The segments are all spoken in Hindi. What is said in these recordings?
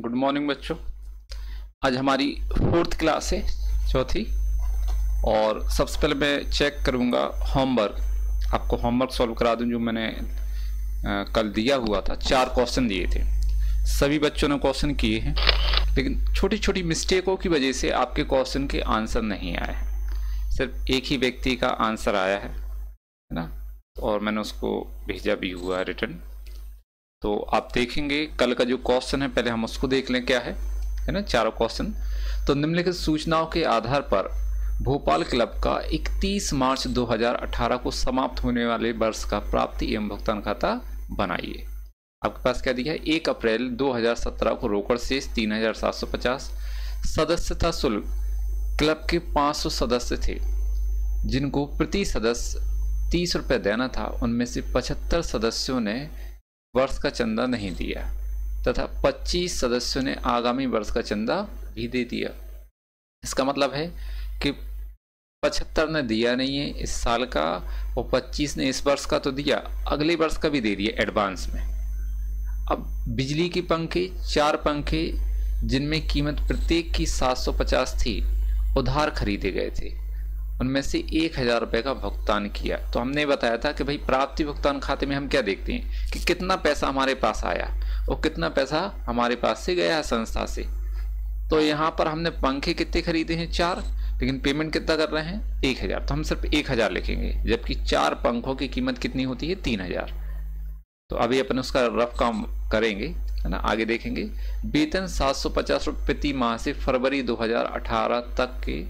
गुड मॉर्निंग बच्चों। आज हमारी फोर्थ क्लास है, चौथी। और सबसे पहले मैं चेक करूंगा होमवर्क। आपको होमवर्क सॉल्व करा दूं जो मैंने कल दिया हुआ था। 4 क्वेश्चन दिए थे, सभी बच्चों ने क्वेश्चन किए हैं, लेकिन छोटी छोटी मिस्टेकों की वजह से आपके क्वेश्चन के आंसर नहीं आए हैं। सिर्फ एक ही व्यक्ति का आंसर आया है ना, और मैंने उसको भेजा भी हुआ है रिटर्न। तो आप देखेंगे कल का जो क्वेश्चन है, पहले हम उसको देख लें क्या है ना, चारों क्वेश्चन। तो निम्नलिखित सूचनाओं के आधार पर भोपाल क्लब का 31 मार्च 2018 को समाप्त होने वाले वर्ष का प्राप्ति एवं भुगतान खाता बनाइए। आपके पास क्या दिया है? 1 अप्रैल 2017 को रोकड़ शेष 3750। सदस्यता शुल्क क्लब के 500 सदस्य थे जिनको प्रति सदस्य 30 रुपये देना था। उनमें से 75 सदस्यों ने वर्ष का चंदा नहीं दिया तथा 25 सदस्यों ने आगामी वर्ष का चंदा भी दे दिया। इसका मतलब है कि 75 ने दिया नहीं है इस साल का, और 25 ने इस वर्ष का तो दिया, अगले वर्ष का भी दे दिया एडवांस में। अब बिजली की पंखे 4 पंखे जिनमें कीमत प्रत्येक की 750 थी उधार खरीदे गए थे। उनमें से 1000 रुपये का भुगतान किया। तो हमने बताया था कि भाई प्राप्ति भुगतान खाते में हम क्या देखते हैं कि कितना पैसा हमारे पास आया और कितना पैसा हमारे पास से गया है संस्था से। तो यहाँ पर हमने पंखे कितने खरीदे हैं? 4, लेकिन पेमेंट कितना कर रहे हैं? 1000। तो हम सिर्फ 1000 लिखेंगे, जबकि 4 पंखों की कीमत कितनी होती है? 3000। तो अभी अपन उसका रफ काम करेंगे, है ना, आगे देखेंगे। वेतन 750 रुपये प्रति माह से फरवरी 2018 तक के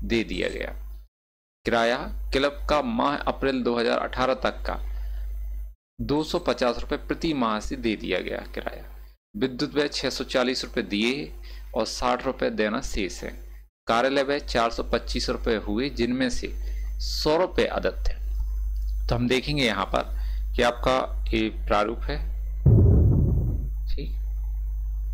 दे दिया गया। किराया क्लब का माह अप्रैल 2018 तक का 250 रुपये प्रति माह से दे दिया गया किराया। विद्युत व्यय 640 रुपये दिए और 60 रुपये देना शेष है। कार्यालय व्यय 425 रुपये हुए जिनमें से 100 रुपये अदद थे। तो हम देखेंगे यहाँ पर कि आपका ये प्रारूप है, ठीक।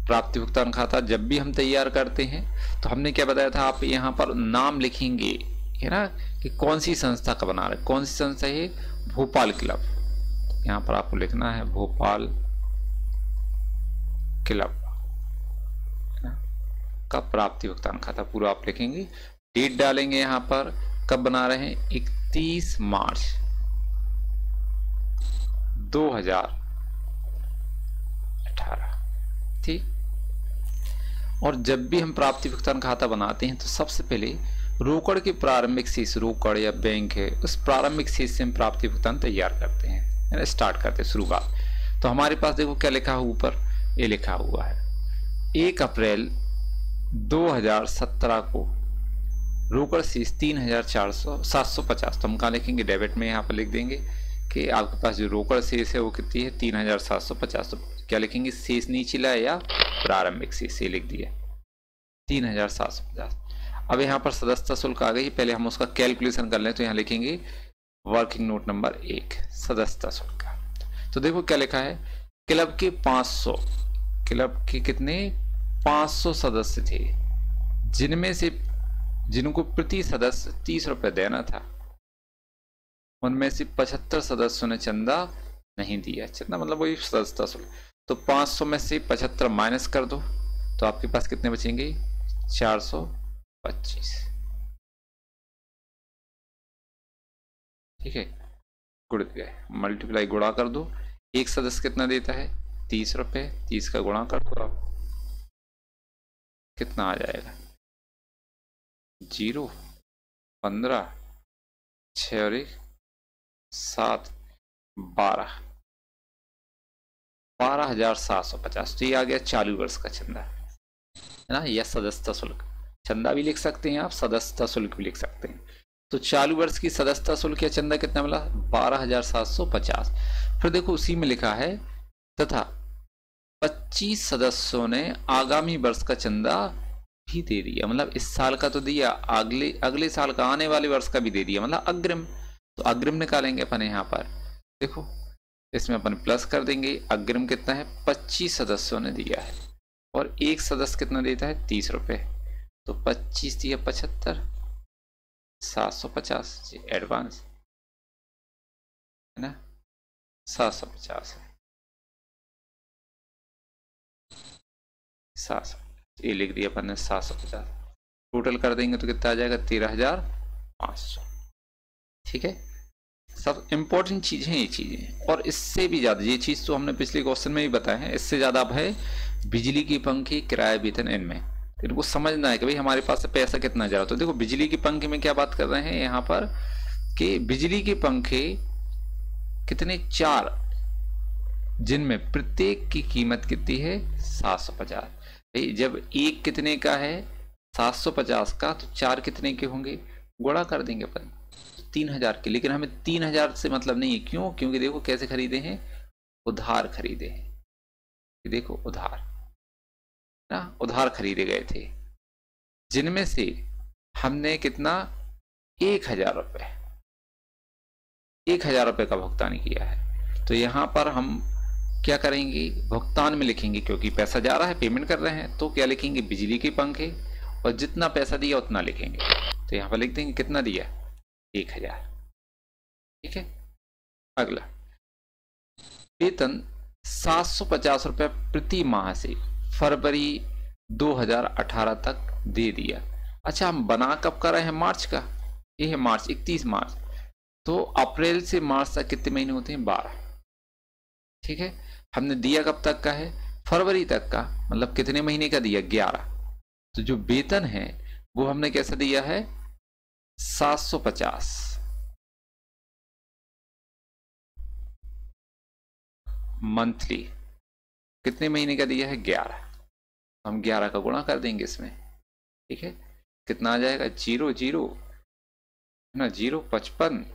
प्राप्ति भुगतान खाता जब भी हम तैयार करते हैं तो हमने क्या बताया था, आप यहाँ पर नाम लिखेंगे, है ना, कि कौन सी संस्था का बना रहे। कौन सी संस्था है? भोपाल क्लब। यहाँ पर आपको लिखना है भोपाल क्लब का प्राप्ति भुगतान खाता पूरा आप लिखेंगे। डेट डालेंगे यहाँ पर, कब बना रहे हैं? 31 मार्च 2018, ठीक। और जब भी हम प्राप्ति भुगतान खाता बनाते हैं तो सबसे पहले रोकड़ के प्रारंभिक शेष, रोकड़ या बैंक है, उस प्रारंभिक शेष से हम प्राप्ति भुगतान तैयार करते हैं, यानी स्टार्ट करते हैं, शुरुआत। तो हमारे पास देखो क्या लिखा है ऊपर, ये लिखा हुआ है 1 अप्रैल 2017 को रोकड़ शेष 3750। तो हम कहाँ लिखेंगे? डेबिट में यहाँ पर लिख देंगे कि आपके पास जो रोकड़ शेष है वो कितनी है? 3750। तो क्या लिखेंगे? शेष नीचे लाया या प्रारंभिक शेष, ये लिख दिया 3750। अब यहाँ पर सदस्यता शुल्क आ गई, पहले हम उसका कैलकुलेशन कर लें। तो यहाँ लिखेंगे वर्किंग नोट नंबर 1, सदस्यता शुल्क। तो देखो क्या लिखा है, क्लब के 500, क्लब के कितने? 500 सदस्य थे जिनमें से जिनको प्रति सदस्य 30 रुपये देना था। उनमें से 75 सदस्यों ने चंदा नहीं दिया। चंदा मतलब वही सदस्यता शुल्क। तो 500 में से 75 माइनस कर दो तो आपके पास कितने बचेंगे? 425, ठीक है। गुण गए, मल्टीप्लाई गुणा कर दो। एक सदस्य कितना देता है? 30 रुपये। 30 का गुणा कर दो आप, कितना आ जाएगा? 0, 15, 6 और 1 7, 12,750। तो ये आ गया चालू वर्ष का चंदा, है ना, या सदस्यता शुल्क। चंदा भी लिख सकते हैं आप, सदस्यता शुल्क भी लिख सकते हैं। तो चालू वर्ष की सदस्यता शुल्क या चंदा कितना मिला? 12,750। फिर देखो उसी में लिखा है तथा 25 सदस्यों ने आगामी वर्ष का चंदा भी दे दिया। मतलब इस साल का तो दिया, अगले साल का, आने वाले वर्ष का भी दे दिया, मतलब अग्रिम। तो अग्रिम निकालेंगे अपन यहाँ पर, देखो इसमें अपन प्लस कर देंगे। अग्रिम कितना है? 25 सदस्यों ने दिया है, और एक सदस्य कितना देता है? 30 रुपये। तो 25 दिया 75, 750 एडवांस, है ना, 750 है। 700, ये लिख दिया अपन ने 750। टोटल कर देंगे तो कितना आ जाएगा 13,500। ठीक है, सब इंपॉर्टेंट चीज है ये चीजें। और इससे भी ज्यादा ये चीज तो हमने पिछले क्वेश्चन में भी बताया है, इससे ज्यादा अब है बिजली की पंखी, किराया, वेतन, इनमें इनको समझना है कि भाई हमारे पास से पैसा कितना जा रहा है। तो देखो बिजली की पंखे में क्या बात कर रहे हैं यहाँ पर कि बिजली के पंखे कितने, 4, जिनमें प्रत्येक की कीमत कितनी है 750। भाई जब एक कितने का है 750 का, तो 4 कितने के होंगे, गुणा कर देंगे अपन 3,000 के। लेकिन हमें 3,000 से मतलब नहीं है, क्यों, क्योंकि देखो कैसे खरीदे हैं, उधार खरीदे हैं। देखो उधार ना, उधार खरीदे गए थे, जिनमें से हमने कितना 1,000 रुपए, 1,000 रुपए का भुगतान किया है। तो यहां पर हम क्या करेंगे, भुगतान में लिखेंगे, क्योंकि पैसा जा रहा है, पेमेंट कर रहे हैं, तो क्या लिखेंगे, बिजली के पंखे, और जितना पैसा दिया उतना लिखेंगे। तो यहां पर लिख देंगे कितना दिया, 1,000। ठीक है, अगला वेतन 750 रुपए प्रति माह से फरवरी 2018 तक दे दिया। अच्छा, हम बना कब कर रहे हैं, मार्च का, ये है मार्च, 31 मार्च। तो अप्रैल से मार्च तक कितने महीने होते हैं, 12। ठीक है, हमने दिया कब तक का है, फरवरी तक का, मतलब कितने महीने का दिया, 11। तो जो वेतन है वो हमने कैसा दिया है, 750 मंथली, कितने महीने का दिया है, 11। हम 11 का गुणा कर देंगे इसमें। ठीक है, कितना आ जाएगा, 0 0 ना, 0 55,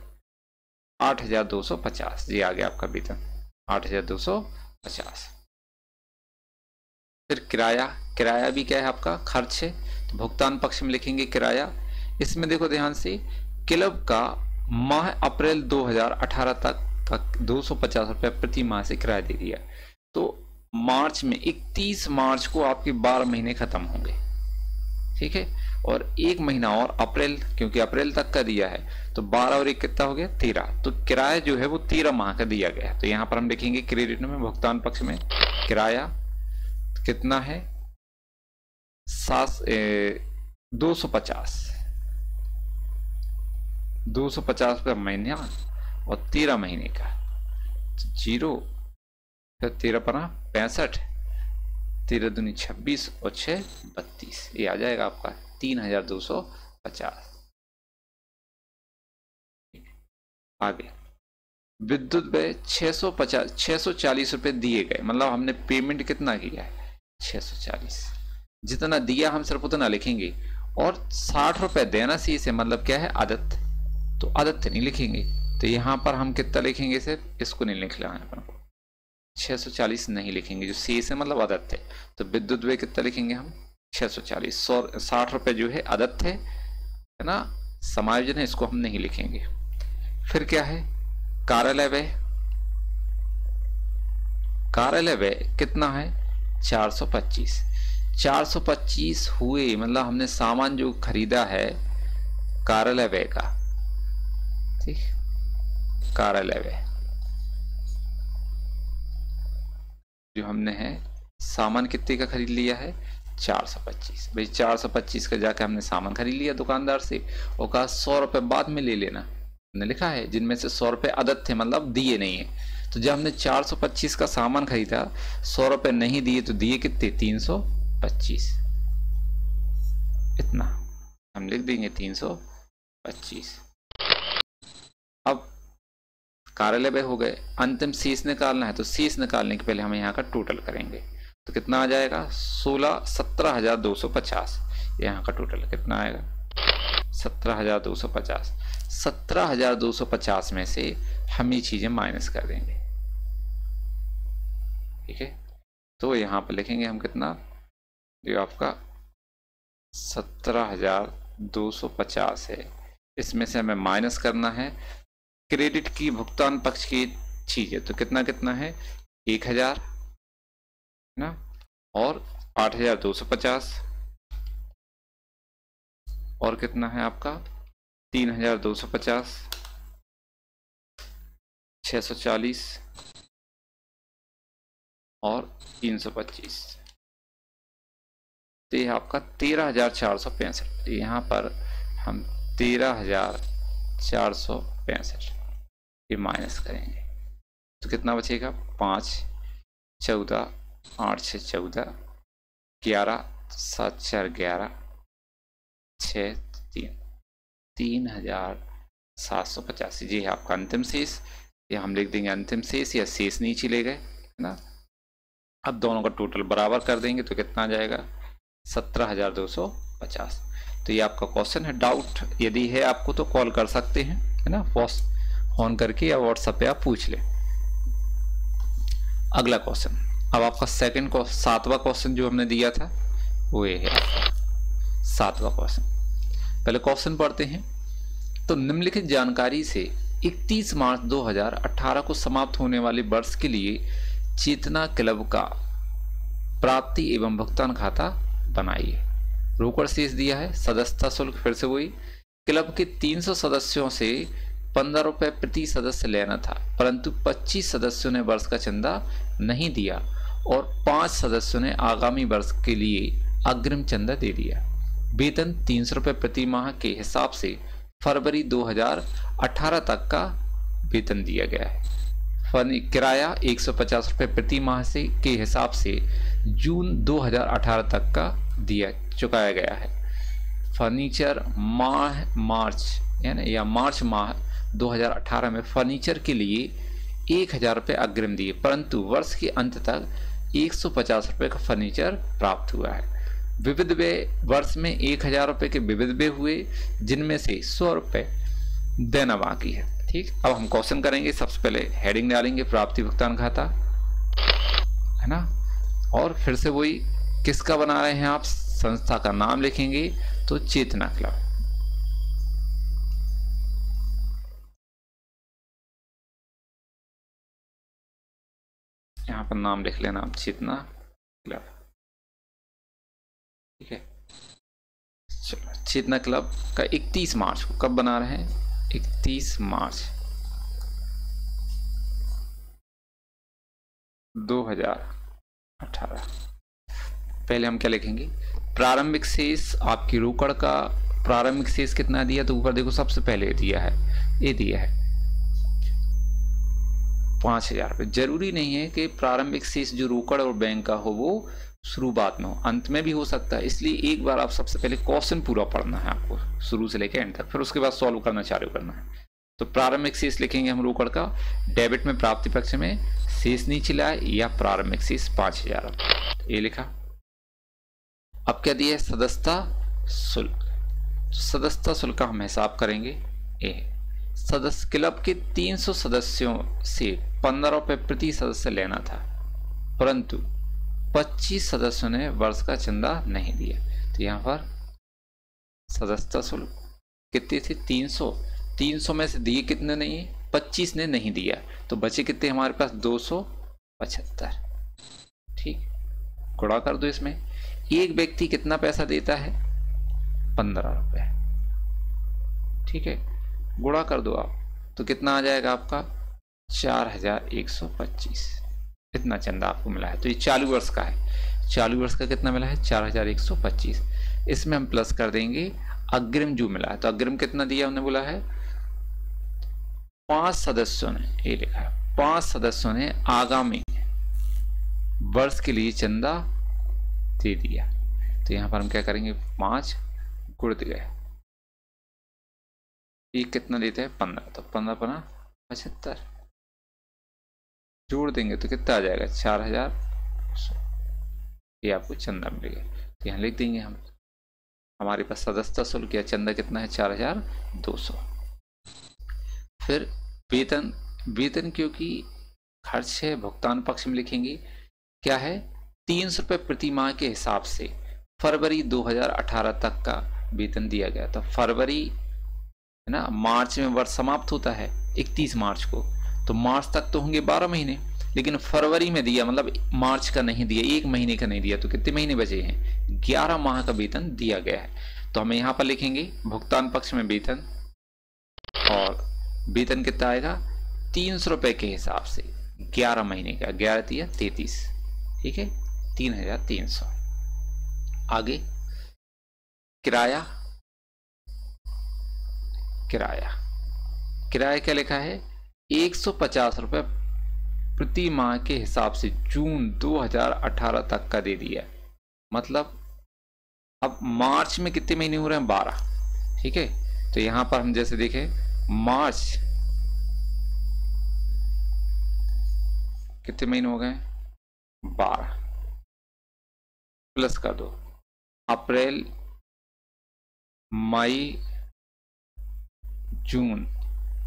8,250, ये आ गया आपका वेतन 8,250। फिर किराया, किराया भी क्या है आपका, खर्च है, तो भुगतान पक्ष में लिखेंगे किराया। इसमें देखो ध्यान से, क्लब का माह अप्रैल 2018 तक 250 रुपये प्रति माह से किराया दे दिया। तो मार्च में 31 मार्च को आपके 12 महीने खत्म होंगे। ठीक है, और एक महीना और अप्रैल, क्योंकि अप्रैल तक का दिया है, तो 12 और 1 कितना हो गया, 13। तो किराया जो है वो 13 माह का दिया गया। तो यहां पर हम लिखेंगे क्रेडिट में, भुगतान पक्ष में किराया कितना है, 250 रुपये महीना, और 13 महीने का, 0 फिर 13 पर 65, 13 दूनी 26 और 6 32, ये आ जाएगा आपका 3,250। आगे विद्युत व्यय 640 रुपए दिए गए, मतलब हमने पेमेंट कितना किया है, 640। जितना दिया हम सिर्फ उतना लिखेंगे, और 60 रुपए देना सी से मतलब क्या है, आदत, तो आदत नहीं लिखेंगे। तो यहां पर हम कितना लिखेंगे, सिर्फ इसको नहीं लिख लेना है अपन को, 640 नहीं लिखेंगे, जो सी से मतलब आदत है। तो विद्युत व्यय कितना लिखेंगे हम, 640। 60 रुपए जो है आदत है ना, समायोजन है, इसको हम नहीं लिखेंगे। फिर क्या है, कार्यालय व्यय, कार्यालय व्यय कितना है, 425। 425 हुए, मतलब हमने सामान जो खरीदा है कार्यालय व्यय का, ठीक, कार्यालय व्यय जो हमने है, सामान कितने का खरीद लिया है, 425। भाई 425 का जाके हमने सामान खरीद लिया दुकानदार से, और कहा 100 रुपए बाद में ले लेना, हमने लिखा है, जिनमें से 100 रुपए आदत थे, मतलब दिए नहीं है। तो जब हमने 425 का सामान खरीदा, 100 रुपए नहीं दिए, तो दिए कितने, 325, इतना हम लिख देंगे 325। अब कार्यालय व्यय हो गए, अंतिम शेष निकालना है, तो शेष निकालने के पहले हम यहाँ का टोटल करेंगे। तो कितना आ जाएगा, 17,250। यहाँ का टोटल कितना आएगा, 17,250। 17,250 में से हम ये चीजें माइनस कर देंगे। ठीक है, तो यहाँ पर लिखेंगे हम कितना, जो आपका 17,250 है, इसमें से हमें माइनस करना है क्रेडिट की भुगतान पक्ष की चीजें। तो कितना कितना है, 1,000 ना, और 8,250, और कितना है आपका 3,250, 640 और 325। तो ये आपका 13,465। यहाँ पर हम 13,465 ये माइनस करेंगे तो कितना बचेगा? 5, 14, 8 6 14, 11 7 4 11, 6 3, 3,785। जी आपका अंतिम शेष, या हम लिख देंगे अंतिम शेष या शेष नीचे ले गए, है ना। अब दोनों का टोटल बराबर कर देंगे तो कितना आ जाएगा? 17,250। तो ये आपका क्वेश्चन है। डाउट यदि है आपको तो कॉल कर सकते हैं, है ना, फोन करके या व्हाट्सएप पे आप पूछ ले। अगला क्वेश्चन, अब आपका सेकंड को 7वां क्वेश्चन जो हमने दिया था वो ये है आपका 7वां क्वेश्चन। पहले क्वेश्चन पढ़ते हैं। तो निम्नलिखित जानकारी से 31 मार्च 2018 को समाप्त होने वाले वर्ष के लिए चेतना क्लब का प्राप्ति एवं भुगतान खाता बनाइए। रोकड़ शेष दिया है। सदस्यता शुल्क फिर से वही, क्लब के 300 सदस्यों से 15 रुपए प्रति सदस्य लेना था, परंतु 25 सदस्यों ने वर्ष का चंदा नहीं दिया और 5 सदस्यों ने आगामी वर्ष के लिए अग्रिम चंदा दे दिया। वेतन 300 रुपए प्रति माह के हिसाब से फरवरी 2018 तक का वेतन दिया गया है। किराया 150 रुपए प्रति माह से के हिसाब से जून 2018 तक का चुकाया गया है। फर्नीचर मार्च माह 2018 में फर्नीचर के लिए 1,000 रुपये अग्रिम दिए, परंतु वर्ष के अंत तक 150 रुपये का फर्नीचर प्राप्त हुआ है। विविध व्यय वर्ष में 1,000 रुपये के विविध व्यय हुए, जिनमें से 100 रुपये देना बाकी है। ठीक, अब हम क्वेश्चन करेंगे। सबसे पहले हेडिंग डालेंगे प्राप्ति भुगतान खाता, है ना, और फिर से वही किसका बना रहे हैं आप, संस्था का नाम लिखेंगे तो चेतना क्लब। यहाँ पर नाम लिख लेना आप, चेतना क्लब। ठीक है, चलो चेतना क्लब का 31 मार्च को कब बना रहे हैं? 31 मार्च 2018। पहले हम क्या लिखेंगे? प्रारंभिक शेष आपकी रोकड़ का प्रारंभिक शेष कितना दिया? तो ऊपर देखो सबसे पहले दिया है, ये दिया है 5,000 रुपये। जरूरी नहीं है कि प्रारंभिक शेष जो रोकड़ और बैंक का हो वो शुरुआत में हो, अंत में भी हो सकता है। इसलिए एक बार आप सबसे पहले क्वेश्चन पूरा पढ़ना है आपको शुरू से लेकर एंड तक, फिर उसके बाद सॉल्व करना चालू करना है। तो प्रारंभिक शेष लिखेंगे हम रोकड़ का, डेबिट में प्राप्ति पक्ष में शेष नीचे लाए या प्रारंभिक शेष 5,000 रुपये, ये लिखा। अब क्या दिया है? सदस्यता शुल्क। सदस्यता शुल्क का हम हिसाब करेंगे। सदस्य क्लब के 300 सदस्यों से 15 रुपये प्रति सदस्य लेना था, परंतु 25 सदस्यों ने वर्ष का चंदा नहीं दिया। तो यहाँ पर सदस्यता शुल्क कितने थे? 300। 300 में से दिए कितने नहीं? 25 ने नहीं दिया, तो बचे कितने हमारे पास? 275। ठीक, गुणा कर दो इसमें। एक व्यक्ति कितना पैसा देता है? 15 रुपये। ठीक है, गुणा कर दो आप, तो कितना आ जाएगा आपका? 4,125। इतना चंदा आपको मिला है। तो ये चालू वर्ष का है। चालू वर्ष का कितना मिला है? 4,125। इसमें हम प्लस कर देंगे अग्रिम जो मिला है। तो अग्रिम कितना दिया उन्होंने बोला है? 5 सदस्यों ने, ये लिखा है 5 सदस्यों ने आगामी वर्ष के लिए चंदा दे दिया। तो यहां पर हम क्या करेंगे? 5 गुण गए, एक कितना देते हैं? 15। तो 15 पना 75, जोड़ देंगे तो कितना आ जाएगा? 4,000। ये आपको चंदा मिलेगा। तो यहाँ लिख देंगे हम, हमारे पास सदस्यता शुल्क या चंदा कितना है? 4,200। फिर वेतन, वेतन क्योंकि खर्च है भुगतान पक्ष में लिखेंगे। क्या है? 300 रुपये प्रति माह के हिसाब से फरवरी 2018 तक का वेतन दिया गया था। फरवरी है ना, मार्च में वर्ष समाप्त होता है 31 मार्च को, तो मार्च तक तो होंगे 12 महीने, लेकिन फरवरी में दिया मतलब मार्च का नहीं दिया, 1 महीने का नहीं दिया, तो कितने महीने बचे हैं? 11 माह का वेतन दिया गया है। तो हमें यहाँ पर लिखेंगे भुगतान पक्ष में वेतन, और वेतन कितना आएगा? 300 रुपये के हिसाब से 11 महीने का, 11 दिया 33, ठीक है, 3,300। आगे किराया, किराया, किराया क्या लिखा है 150 रुपये प्रति माह के हिसाब से जून 2018 तक का दे दिया। मतलब अब मार्च में कितने महीने हो रहे हैं 12, ठीक है। तो यहां पर हम जैसे देखें मार्च कितने महीने हो गए 12, प्लस कर दो अप्रैल मई जून,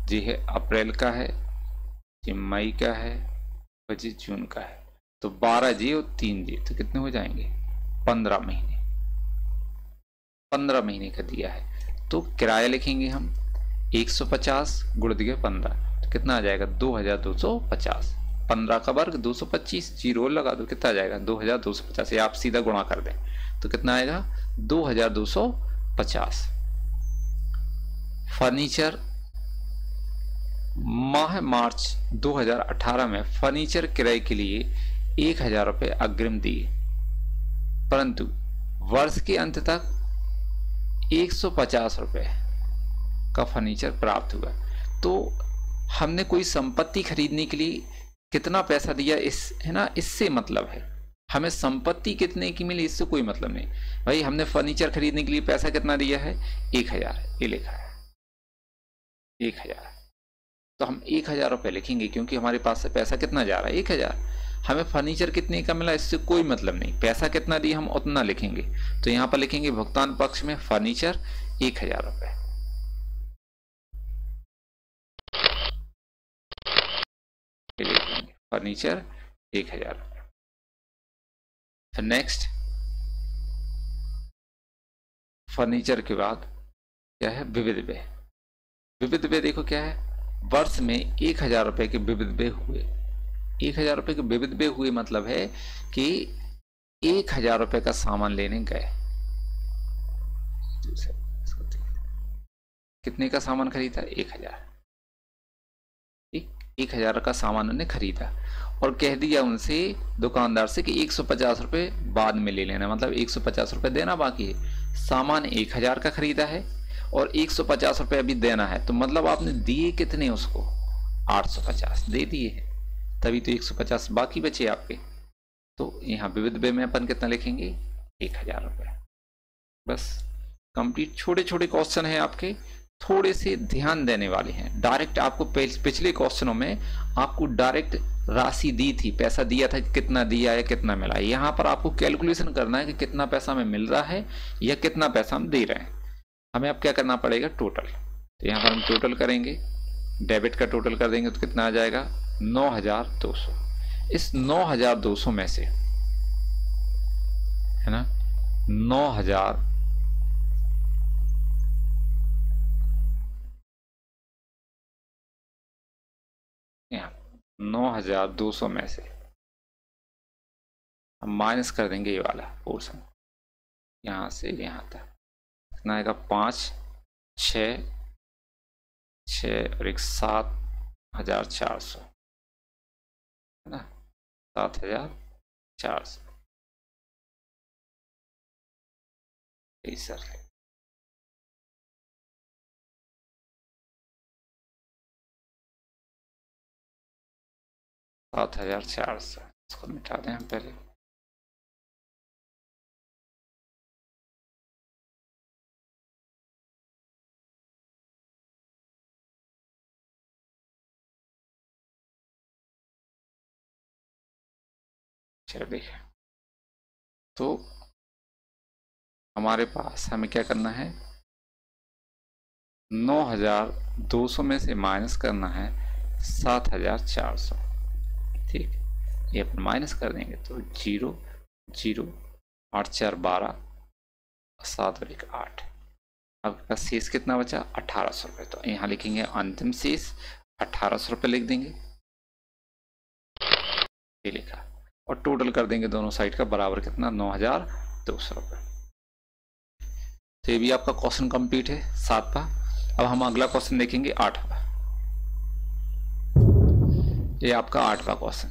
जी है अप्रैल का है, जी मई का है और जी जून का है। तो 12 जी और 3 जी, तो कितने हो जाएंगे 15 महीने, 15 महीने का दिया है। तो किराया लिखेंगे हम 150 गुण दिए 15, तो कितना आ जाएगा 2250, 15 का वर्ग 225, जीरो लगा दो, कितना आ जाएगा 2250। या आप सीधा गुणा कर दें तो कितना आएगा 2250। फर्नीचर माह मार्च 2018 में फर्नीचर किराए के लिए 1000 रुपये अग्रिम दिए, परंतु वर्ष के अंत तक 150 रुपये का फर्नीचर प्राप्त हुआ। तो हमने कोई संपत्ति खरीदने के लिए कितना पैसा दिया, इस है ना, इससे मतलब है। हमें संपत्ति कितने की मिली इससे कोई मतलब नहीं भाई। हमने फर्नीचर खरीदने के लिए पैसा कितना दिया है 1000, ये लिखा है 1000। तो हम 1000 रुपये लिखेंगे क्योंकि हमारे पास से पैसा कितना जा रहा है 1000। हमें फर्नीचर कितने का मिला इससे कोई मतलब नहीं, पैसा कितना दिया हम उतना लिखेंगे। तो यहां पर लिखेंगे भुगतान पक्ष में फर्नीचर 1000 रुपये, लिखेंगे फर्नीचर 1000 रुपये। फिर नेक्स्ट फर्नीचर के बाद क्या है विविध व्यय। विविध व्यय देखो क्या है, वर्ष में 1000 रुपये के विविध व्यय हुए। 1000 रुपये के विविध व्यय हुए मतलब है कि 1000 रुपये का सामान लेने गए, कितने का सामान खरीदा 1000, 1000 का सामान उन्होंने खरीदा और कह दिया उनसे दुकानदार से कि 150 रुपये बाद में ले लेना, मतलब 150 रुपये देना बाकी है। सामान 1000 का खरीदा है और 150 रुपये अभी देना है, तो मतलब आपने दिए कितने उसको 850 दे दिए हैं, तभी तो 150 बाकी बचे आपके। तो यहाँ विविध व्यय में अपन कितना लिखेंगे 1000 रुपये। बस कंप्लीट। छोटे छोटे क्वेश्चन है आपके, थोड़े से ध्यान देने वाले हैं। डायरेक्ट आपको पिछले क्वेश्चनों में आपको डायरेक्ट राशि दी थी, पैसा दिया था कि कितना दिया है कितना मिला है। यहाँ पर आपको कैलकुलेशन करना है कि कितना पैसा हमें मिल रहा है या कितना पैसा हम दे रहे हैं। हमें अब क्या करना पड़ेगा टोटल। तो यहाँ पर हम टोटल करेंगे, डेबिट का टोटल कर देंगे तो कितना आ जाएगा 9200। इस 9200 में से है ना 9200 में से हम माइनस कर देंगे ये वाला पोर्शन, यहां से यहां तक कितना आएगा 5 6 6 और एक 7400 है ना 7400 सर 7400। इसको मिटा दें हम पहले। चलिए तो हमारे पास हमें क्या करना है 9200 में से माइनस करना है 7400। ठीक, ये अपन माइनस कर देंगे तो 0 0 8 4 12 7 और 1 8। आपका शेष कितना बचा 1800 रुपये। तो यहाँ लिखेंगे अंतिम शेष 1800 रुपये लिख देंगे, ये लिखा और टोटल कर देंगे दोनों साइड का बराबर कितना 9200 रुपये। तो ये भी आपका क्वेश्चन कंप्लीट है 7वां। अब हम अगला क्वेश्चन देखेंगे 8वां। ये आपका 8वां क्वेश्चन।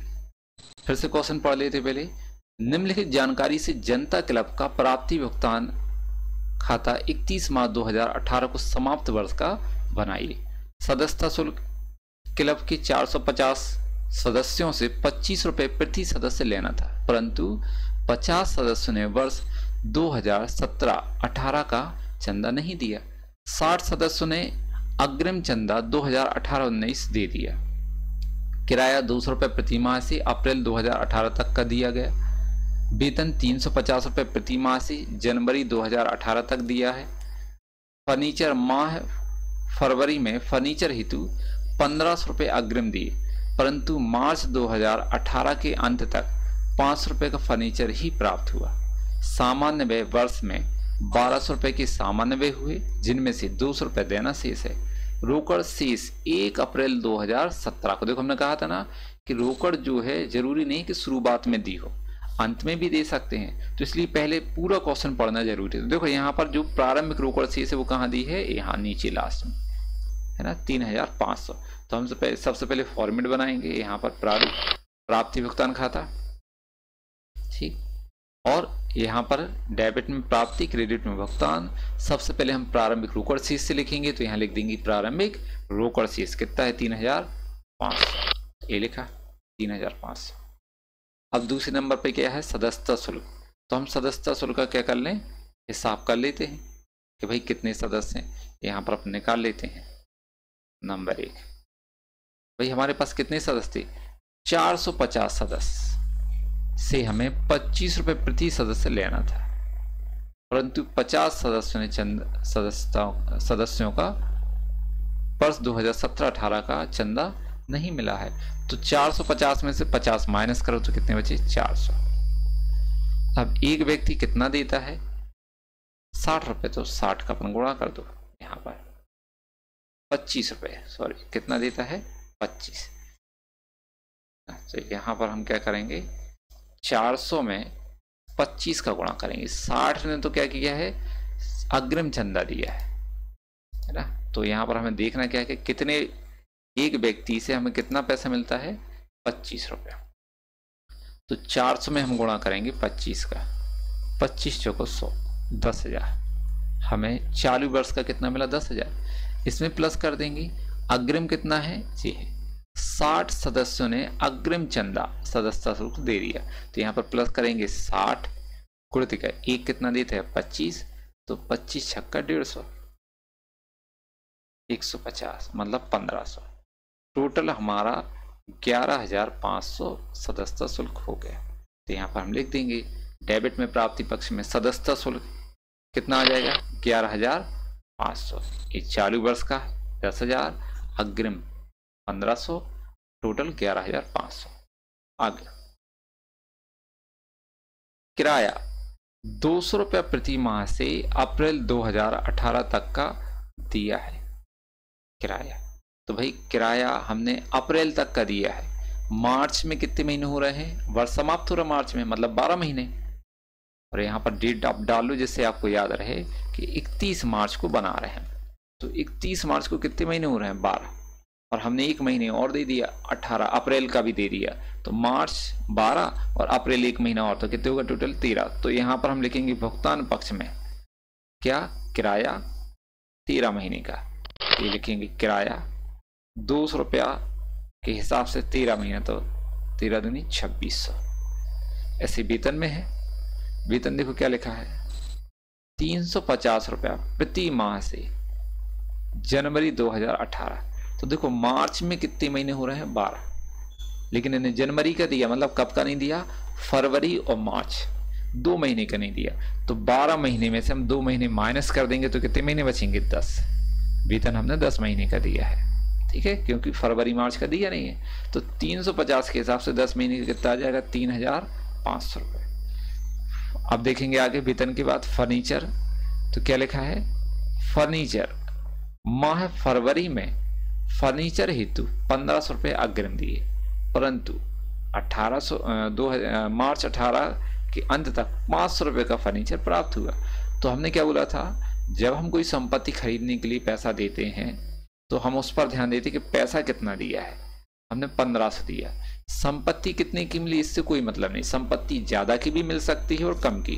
फिर से क्वेश्चन पढ़ लेते पहले। निम्नलिखित जानकारी से जनता क्लब का प्राप्ति भुगतान खाता 31 मार्च 2018 को समाप्त वर्ष का बनाइए। सदस्यता शुल्क क्लब के 450 सदस्यों से 25 रुपए प्रति सदस्य लेना था, परंतु 50 सदस्यों ने वर्ष 2017-18 का चंदा नहीं दिया। 60 सदस्यों ने अग्रिम चंदा 2018-19 दे दिया। किराया 200 रुपये प्रति माह से अप्रैल 2018 तक का दिया गया। वेतन 350 रुपये प्रति माह से जनवरी 2018 तक दिया है। फर्नीचर माह फरवरी में फर्नीचर हेतु 1500 रुपये अग्रिम दिए, परंतु मार्च 2018 के अंत तक 500 रुपये का फर्नीचर ही प्राप्त हुआ। सामान्य व्यय वर्ष में 1200 रुपये के सामान्य व्यय हुए, जिनमें से 200 रुपये देना शेष है। रोकड़ शेष 1 अप्रैल 2017 को, देखो हमने कहा था ना कि रोकड़ जो है जरूरी नहीं कि शुरुआत में दी हो, अंत में भी दे सकते हैं, तो इसलिए पहले पूरा क्वेश्चन पढ़ना जरूरी है। तो देखो यहाँ पर जो प्रारंभिक रोकड़ शेष है वो कहाँ दी है, यहाँ नीचे लास्ट में है ना 3500। तो हम सबसे पहले फॉर्मेट बनाएंगे यहाँ पर प्राप्ति भुगतान खाता, ठीक, और यहाँ पर डेबिट में प्राप्ति, क्रेडिट में भुगतान। सबसे पहले हम प्रारंभिक रोकड़ शेष से लिखेंगे, तो यहाँ लिख देंगे प्रारंभिक रोकड़ शेष कितना है 3500, ये लिखा 3500। अब दूसरे नंबर पे क्या है सदस्यता शुल्क, तो हम सदस्यता शुल्क का क्या कर लें, हिसाब कर लेते हैं कि भाई कितने सदस्य हैं, यहाँ पर अपन निकाल लेते हैं। नंबर 1, भाई हमारे पास कितने सदस्य थे 450 सदस्य से हमें 25 रुपये प्रति सदस्य लेना था, परंतु 50 सदस्यों ने सदस्यों का वर्ष 2017-18 का चंदा नहीं मिला है। तो 450 में से 50 माइनस करो तो कितने बचे 400। अब एक व्यक्ति कितना देता है 60 रुपये, तो 60 का अपन गुणा कर दो, यहाँ पर 25 रुपये, सॉरी कितना देता है 25। तो यहाँ पर हम क्या करेंगे 400 में 25 का गुणा करेंगे। 60 ने तो क्या किया है अग्रिम चंदा दिया है ना, तो यहाँ पर हमें देखना क्या है कि कितने एक व्यक्ति से हमें कितना पैसा मिलता है 25 रुपये। तो 400 में हम गुणा करेंगे 25 का, 25 चौको 100, 10,000। हमें चालू वर्ष का कितना मिला 10,000। इसमें प्लस कर देंगे अग्रिम कितना है जी है 60 सदस्यों ने अग्रिम चंदा सदस्यता शुल्क दे दिया, तो यहाँ पर प्लस करेंगे 60 गुणित का एक कितना देते हैं 25, तो 25 छक्का 150, 150 मतलब 1500। टोटल हमारा 11,500 सदस्यता शुल्क हो गया। तो यहाँ पर हम लिख देंगे डेबिट में प्राप्ति पक्ष में सदस्यता शुल्क कितना आ जाएगा 11,500, ये चालू वर्ष का 10,000, अग्रिम 1500, टोटल 11,500। आगे किराया 200 रुपये प्रति माह से अप्रैल 2018 तक का दिया है किराया। तो भाई किराया हमने अप्रैल तक का दिया है। मार्च में कितने महीने हो रहे हैं, वर्ष समाप्त हो रहा मार्च में, मतलब 12 महीने। और यहाँ पर डेट आप डाल लो जिससे आपको याद रहे कि 31 मार्च को बना रहे हैं। तो 31 मार्च को कितने महीने हो रहे हैं 12, और हमने एक महीने और दे दिया 18, अप्रैल का भी दे दिया, तो मार्च 12 और अप्रैल एक महीना और, तो कितने होगा टोटल 13। तो यहाँ पर हम लिखेंगे भुगतान पक्ष में क्या किराया 13 महीने का, ये लिखेंगे किराया 200 रुपया के हिसाब से 13 महीने, तो 13 दूनी 2600। ऐसे वेतन में है, वेतन देखो क्या लिखा है 350 रुपया प्रति माह से जनवरी 2018। तो देखो मार्च में कितने महीने हो रहे हैं 12, लेकिन इन्हें जनवरी का दिया, मतलब कब का नहीं दिया फरवरी और मार्च, 2 महीने का नहीं दिया। तो 12 महीने में से हम 2 महीने माइनस कर देंगे तो कितने महीने बचेंगे 10। वेतन हमने 10 महीने का दिया है, ठीक है, क्योंकि फरवरी मार्च का दिया नहीं है। तो 350 के हिसाब से 10 महीने का कितना आ जाएगा 3,500 रुपये। अब देखेंगे आगे वेतन के बाद फर्नीचर, तो क्या लिखा है फर्नीचर माह फरवरी में फर्नीचर हेतु 1500 रुपये अग्रिम दिए, परंतु मार्च 18 के अंत तक 500 रुपये का फर्नीचर प्राप्त हुआ। तो हमने क्या बोला था, जब हम कोई संपत्ति खरीदने के लिए पैसा देते हैं तो हम उस पर ध्यान देते कि पैसा कितना दिया है। हमने 1500 दिया। संपत्ति कितने की मिली इससे कोई मतलब नहीं, संपत्ति ज्यादा की भी मिल सकती है और कम की,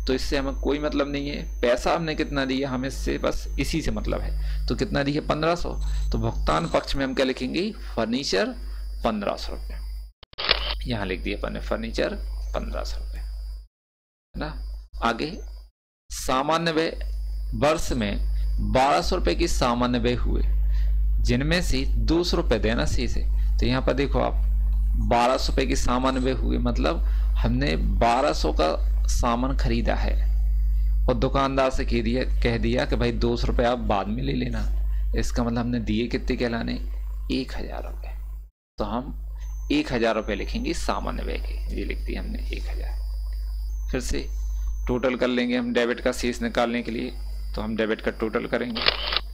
तो इससे हमें कोई मतलब नहीं है। पैसा हमने कितना दिया, हमें इससे बस इसी से मतलब है। तो कितना दिया 1500, तो भुगतान पक्ष में हम क्या लिखेंगे, फर्नीचर 1500 रुपये, यहाँ लिख दिया अपने फर्नीचर 1500 रुपये, है ना। आगे सामान्य व्यय, वर्ष में 1200 रुपये की सामान्य व्यय हुए, जिनमें से 200 रुपये देना शेष है। तो यहाँ पर देखो आप 1200 रुपये की सामान्य व्यय हुए, मतलब हमने 1200 का सामान खरीदा है और दुकानदार से कह दिया कि भाई 200 रुपये आप बाद में ले लेना। इसका मतलब हमने दिए कितने कहलाने, 1000 रुपये। तो हम 1000 रुपये लिखेंगे सामान्य व्यय के, ये लिख दिया हमने 1000। फिर से टोटल कर लेंगे हम डेबिट का शेष निकालने के लिए, तो हम डेबिट का टोटल करेंगे।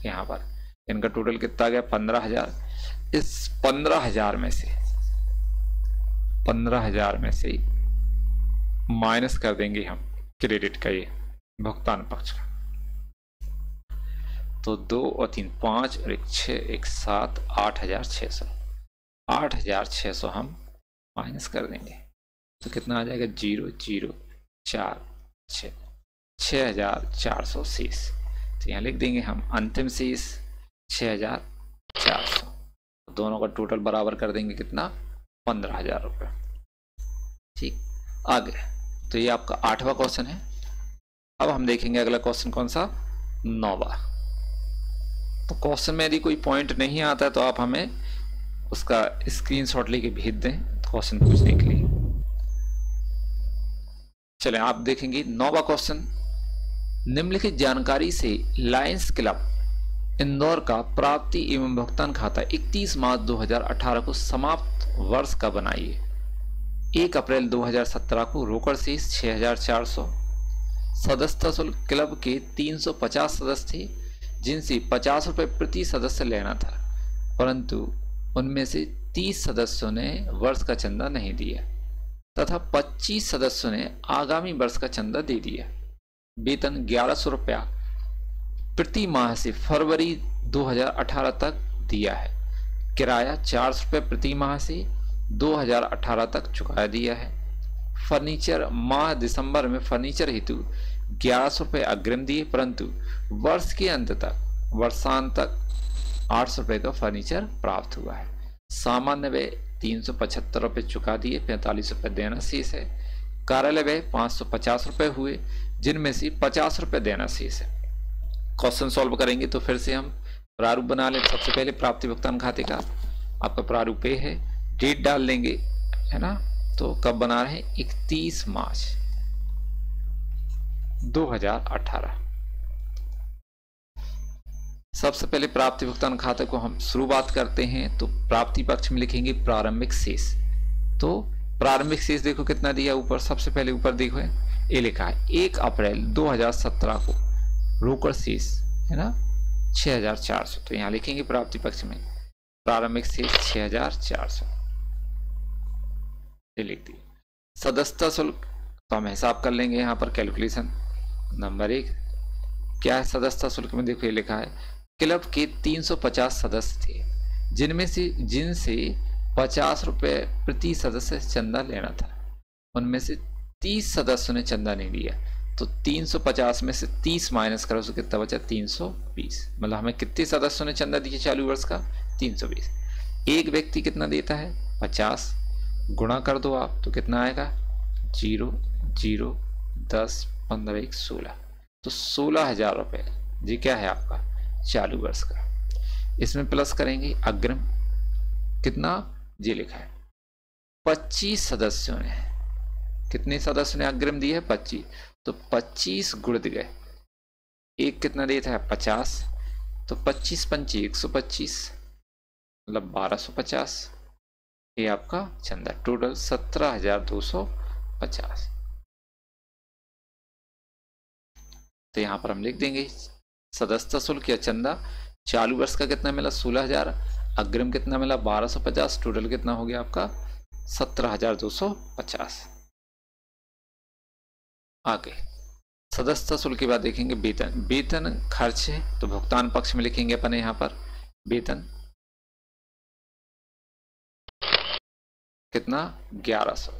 यहाँ पर इनका टोटल कितना आ गया 15000। इस 15000 में से माइनस कर देंगे हम क्रेडिट का, ये भुगतान पक्ष का। तो 2 और 3 5 और 1 6 1 7 8600, 8600 हम माइनस कर देंगे, तो कितना आ जाएगा 0 0 4 6 6400 शेष। तो यहाँ लिख देंगे हम अंतिम शेष 6400, दोनों का टोटल बराबर कर देंगे कितना 15000 रुपये। ठीक, आगे तो ये आपका 8वां क्वेश्चन है। अब हम देखेंगे अगला क्वेश्चन कौन सा, 9वां। तो क्वेश्चन में यदि कोई पॉइंट नहीं आता है तो आप हमें उसका स्क्रीनशॉट लेके भेज दें क्वेश्चन पूछने के लिए। चलें आप देखेंगे 9वां क्वेश्चन, निम्नलिखित जानकारी से लायंस क्लब इंदौर का प्राप्ति एवं भुगतान खाता 31 मार्च 2018 को समाप्त वर्ष का बनाइए। 1 अप्रैल 2017 को रोकड़ शेष 6400, सदस्यता शुल्क क्लब के 350 सदस्य थे जिनसे 50 रुपये प्रति सदस्य लेना था, परंतु उनमें से 30 सदस्यों ने वर्ष का चंदा नहीं दिया तथा 25 सदस्यों ने आगामी वर्ष का चंदा दे दिया। वेतन 1100 रुपया प्रति माह से फरवरी 2018 तक दिया है। किराया 400 रुपये प्रति माह से 2018 तक चुका दिया है। फर्नीचर माह दिसंबर में फर्नीचर हेतु 1100 रुपये अग्रिम दिए, परंतु वर्ष के अंत तक वर्षांत तक 800 रुपये का फर्नीचर प्राप्त हुआ है। सामान्य व्यय 375 रुपये चुका दिए, 45 रुपये देना शेष है। कार्यालय व्यय 550 रुपये हुए जिनमें से 50 रुपये देना शेष है। क्वेश्चन सॉल्व करेंगे तो फिर से हम प्रारूप बना लें। सबसे पहले प्राप्ति भुगतान खाते का आपका प्रारूप ये है, डेट डाल लेंगे, है ना। तो कब बना रहे हैं, 31 मार्च 2018। सबसे पहले प्राप्ति भुगतान खाते को हम शुरुआत करते हैं, तो प्राप्ति पक्ष में लिखेंगे प्रारंभिक शेष। तो प्रारंभिक शेष देखो कितना दिया ऊपर, सबसे पहले ऊपर देखो ये लिखा है 1 अप्रैल 2017 को रोकड़ शेष, है ना, 6400। तो यहां लिखेंगे प्राप्ति पक्ष में प्रारंभिक शेष 6400, ये लिख दिया। सदस्यता शुल्क तो हम हिसाब कर लेंगे यहाँ पर कैलकुलेशन। नंबर 1 क्या है सदस्यता शुल्क में, देखो ये लिखा है क्लब के 350 सदस्य थे जिनसे 50 रुपये प्रति सदस्य चंदा लेना था, उनमें से 30 सदस्यों ने चंदा नहीं दिया, तो 350 में से 30 माइनस करो तो कितना बचा 320। मतलब हमें कितने सदस्यों ने चंदा दिया चालू वर्ष का 320। एक व्यक्ति कितना देता है 50, गुणा कर दो आप तो कितना आएगा 0 0 10 15 1 16, तो 16,000 रुपये जी क्या है आपका चालू वर्ष का। इसमें प्लस करेंगे अग्रिम कितना जी लिखा है 25 सदस्यों ने, कितने सदस्यों ने अग्रिम दी है 25, तो 25 गुणित गए एक कितना देता है 50, तो 25 पंची 125 मतलब 1250, ये आपका चंदा टोटल 17,250। तो यहां पर हम लिख देंगे सदस्यता शुल्क या चंदा चालू वर्ष का कितना मिला 16,000, अग्रिम कितना मिला 1250, टोटल कितना हो गया आपका 17,250। आगे सदस्यता शुल्क के बाद देखेंगे वेतन। वेतन खर्च है तो भुगतान पक्ष में लिखेंगे अपन यहाँ पर वेतन कितना 1100।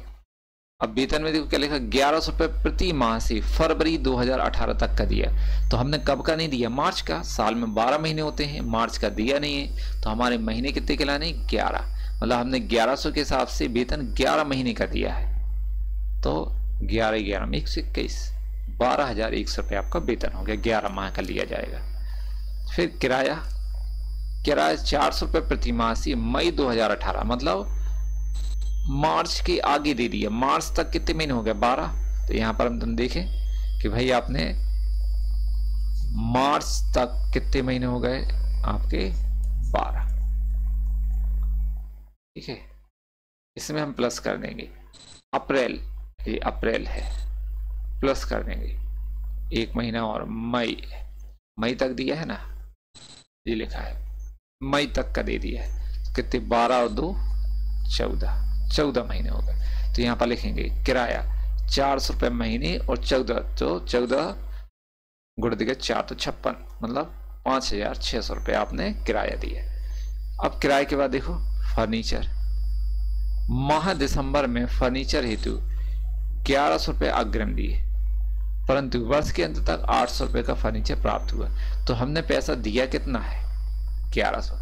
अब वेतन में देखो क्या लिखा, 1100 रुपये प्रति माह से फरवरी 2018 तक का दिया। तो हमने कब का नहीं दिया, मार्च का। साल में 12 महीने होते हैं, मार्च का दिया नहीं है, तो हमारे महीने कितने कहलाने, 11। मतलब हमने 1100 के हिसाब से वेतन 11 महीने का दिया है। तो 11 में 121, 12,100 रुपये आपका वेतन हो गया, 11 माह का लिया जाएगा। फिर किराया 400 रुपये प्रति माह से मई 2018, मतलब मार्च के आगे दे दिया। मार्च तक कितने महीने हो गए, 12। तो यहां पर हम तुम देखें कि भाई आपने मार्च तक कितने महीने हो गए आपके, 12। ठीक है, इसमें हम प्लस कर देंगे अप्रैल, ये अप्रैल है, प्लस कर देंगे 1 महीना और मई तक दिया है ना, ये लिखा है मई तक का दे दिया है। कितने, 12 और 2 14 महीने हो गए। तो यहाँ पर लिखेंगे किराया 400 रुपये महीने और 14, तो 14 गुण दिए 4 तो 56, मतलब 5,600 रुपये आपने किराया दिया। अब किराए के बाद देखो फर्नीचर, माह दिसंबर में फर्नीचर हेतु 1100 रुपये अग्रिम दिए, परंतु वर्ष के अंत तक 800 रुपये का फर्नीचर प्राप्त हुआ। तो हमने पैसा दिया कितना है, 1100।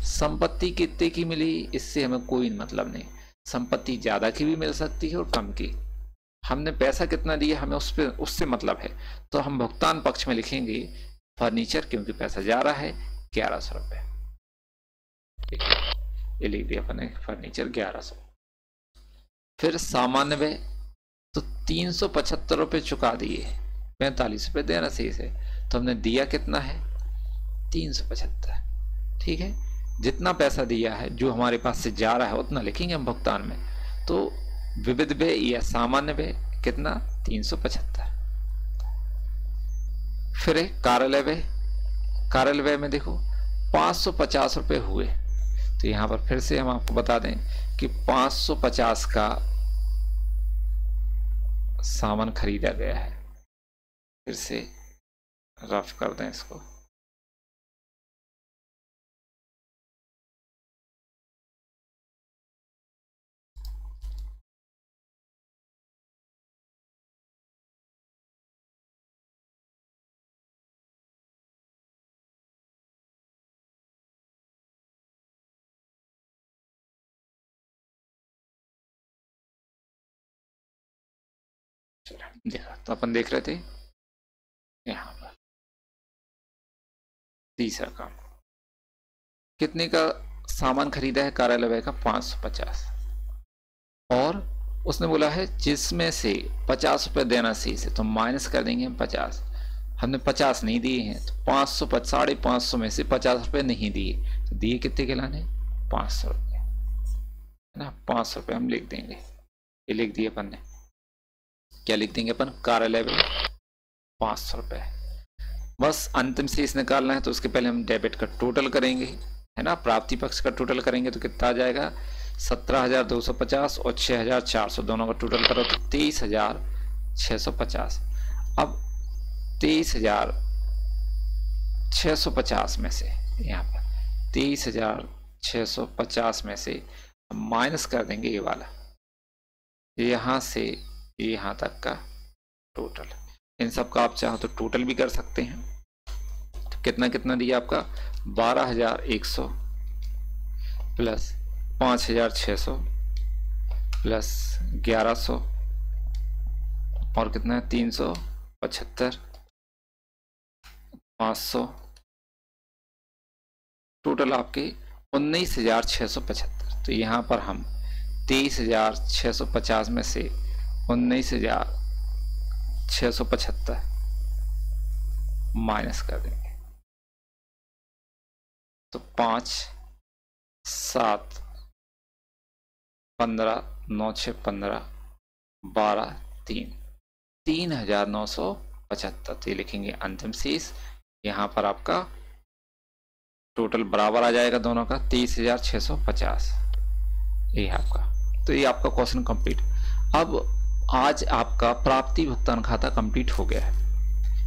संपत्ति कितने की मिली, इससे हमें कोई मतलब नहीं। संपत्ति ज्यादा की भी मिल सकती है और कम की। हमने पैसा कितना दिया, हमें उससे मतलब है। तो हम भुगतान पक्ष में लिखेंगे फर्नीचर, क्योंकि पैसा जा रहा है 1100 रुपये। ये लिख दिया अपने फर्नीचर 1100। फिर सामान्य व्यय, तो 375 रुपये चुका दिए, 45 रुपये देना शेष है। तो हमने दिया कितना है, 375। ठीक है, जितना पैसा दिया है, जो हमारे पास से जा रहा है उतना लिखेंगे हम भुगतान में। तो विविध व्यय या सामान्य व्यय कितना, 375। फिर कार्यालय व्यय, कार्यालय व्यय में देखो 550 रुपये हुए। तो यहां पर फिर से हम आपको बता दें कि 550 का सामान खरीदा गया है। फिर से रफ कर दें इसको, देखा तो अपन देख रहे थे यहां पर तीसरा काम, कितने का सामान खरीदा है कार्यालय व्यय का, 550। और उसने बोला है जिसमें से 50 रुपये देना शेष है, तो माइनस कर देंगे हम 50। हमने 50 नहीं दिए हैं, तो 500 में से 50 रुपये नहीं दिए, तो दिए कितने के लाने, 500 रुपये है ना। 500 रुपये हम लिख देंगे, ये लिख दिए अपन ने। क्या लिख देंगे अपन, कार्यालय में 500 रुपये। बस अंतिम शेष निकालना है, तो उसके पहले हम डेबिट का टोटल करेंगे, है ना। प्राप्ति पक्ष का टोटल करेंगे तो कितना आ जाएगा, 17,250 और 6,400, दोनों का टोटल करो तो 23,650। अब 23,650 में से, यहाँ पर 23,650 में से माइनस कर देंगे ये वाला, यहां से यहां तक का टोटल। इन सब का आप चाहो तो टोटल भी कर सकते हैं। तो कितना कितना दिया आपका, 12,100 प्लस 5,600 प्लस 1,100 और कितना है 375, 500, टोटल आपके 19,675। तो यहाँ पर हम 23,650 में से 19,675 माइनस कर देंगे, तो 5, 7, 15, 9, 6, 15, 12, 3,975। तो ये लिखेंगे अंतिम शेष। यहाँ पर आपका टोटल बराबर आ जाएगा दोनों का 23,650, ये आपका। तो ये आपका क्वेश्चन कंप्लीट। अब आज आपका प्राप्ति भुगतान खाता कंप्लीट हो गया है।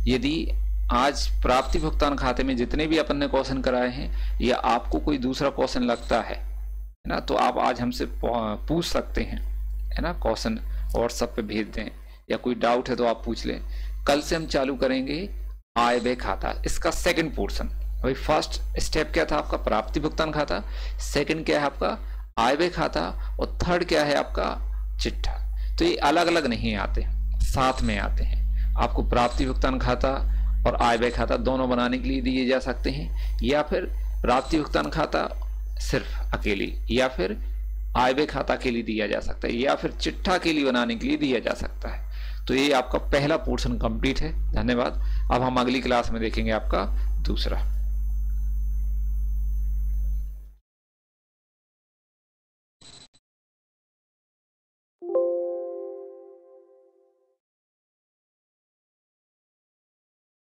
यदि आज प्राप्ति भुगतान खाते में जितने भी अपन ने क्वेश्चन कराए हैं या आपको कोई दूसरा क्वेश्चन लगता है ना। तो आप आज हमसे पूछ सकते हैं, है ना, क्वेश्चन व्हाट्सएप पे भेज दें, या कोई डाउट है तो आप पूछ लें। कल से हम चालू करेंगे आय व्यय खाता, इसका सेकंड पोर्शन। भाई फर्स्ट स्टेप क्या था आपका, प्राप्ति भुगतान खाता, सेकंड क्या है आपका आय व्यय खाता, और थर्ड क्या है आपका चिट्ठा। तो ये अलग अलग नहीं आते, साथ में आते हैं। आपको प्राप्ति भुगतान खाता और आय व्यय खाता दोनों बनाने के लिए दिए जा सकते हैं, या फिर प्राप्ति भुगतान खाता सिर्फ अकेली, या फिर आय व्यय खाता के लिए दिया जा सकता है, या फिर चिट्ठा के लिए बनाने के लिए दिया जा सकता है। तो ये आपका पहला पोर्शन कंप्लीट है। धन्यवाद। अब हम अगली क्लास में देखेंगे आपका दूसरा।